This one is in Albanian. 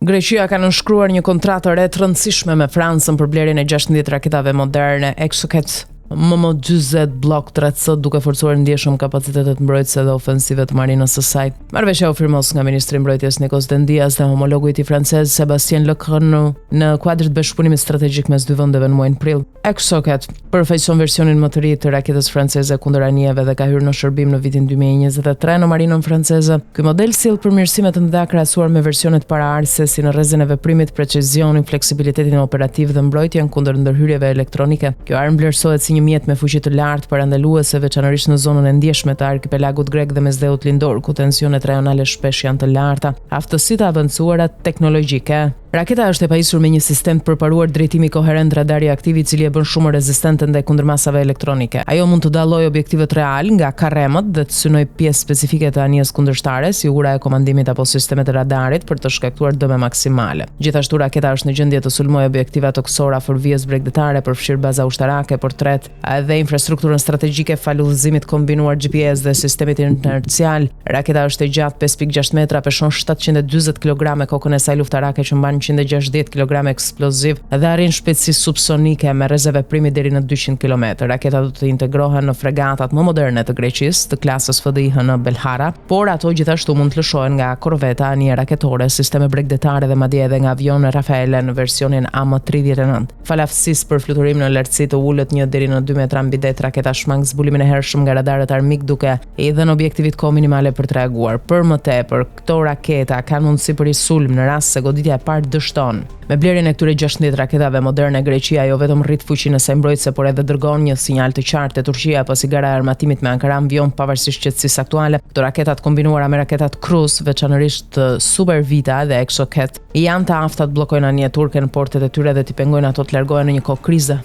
Greqia ka nënshkruar një kontratë re të rëndësishme me Francën për blerjen e 16 raketave moderne Exocet MM-40 Block 3C, duke forcuar ndjeshëm kapacitetet mbrojtëse dhe ofensive të marinës së saj. Marrëveshja u firmos nga ministri i mbrojtjes Nikos Dendias dhe homologu i tij francez Sébastien Lecornu në kuadër të bashkëpunimit strategjik mes dy vendeve në muajin prill. Exocet përfaqëson versionin më të ri të raketës franceze kundër anijeve dhe ka hyrë në shërbim në vitin 2023 në marinën franceze. Ky model sjell përmirësime të mëdha krahasuar me versionet paraardhëse si në rrezën e veprimit, precizionin, fleksibilitetin operativ dhe mbrojtjen kundër ndërhyrjeve elektronike. Kjo armë vlerësohet si një mjet me fuqi të lartë parandaluese, veçanërisht në zonën e ndjeshme të arkipelagut grek dhe mesdheut lindor, ku tensionet rajonale shpesh janë të larta. Aftësitë e avancuara teknologjike. Raketa është e pajisur me një sistem të përparuar drejtimi koherent radari aktiv i cili e bën shumë rezistente ndaj kundërmasave elektronike. Ajo mund të dallojë objektivet real nga karremët dhe të synojë pjesë specifike të anijes kundërshtare, si ura e komandimit apo sistemet e radarit për të shkaktuar dëme maksimale. Gjithashtu raketa është në gjendje të sulmojë objektiva toksora, forvijës bregdetare, përfshirë baza ushtarake, portret dhe infrastrukturën strategjike fal udhëzimit kombinuar GPS dhe sistemit inercial. Raketa është e gjatë 5.6 metra, peshon 740 kg, kokën e saj luftarake që mban 160 kg eksploziv dhe arrin shpejtësi subsonike me rrezë veprimi deri në 200 km. Raketa do të integrohen në fregatat më moderne të Greqisë, të klasës FDIHN Belhara, por ato gjithashtu mund të lëshohen nga korveta, anije raketore, sisteme bregdetare dhe madje edhe nga avione Rafaele në versionin AM-39. Fal aftësisë për fluturim në lartësi të ulët 1 deri në 2 metra mbi det, raketa shmang zbulimin e hershëm nga radarët armik duke i dhënë objektivit kohë minimale për të reaguar. Për më tepër, këto raketa kanë mundësi për i sulm në rast se goditja e parë dështon. Me blerjen e këtyre 16 raketave moderne, Greqia jo vetëm rrit fuqinë e saj mbrojtëse, por edhe dërgon një sinjal të qartë te Turqia pasi gara e armatimit me Ankara mbion pavarësisht qetësisë aktuale. Këto raketat kombinuara me raketat Cruz, veçanërisht Super Vita dhe Exocet, janë të afta të bllokojnë anije turke në portet e tyre dhe t'i pengojnë ato të largohen në një kohë krize.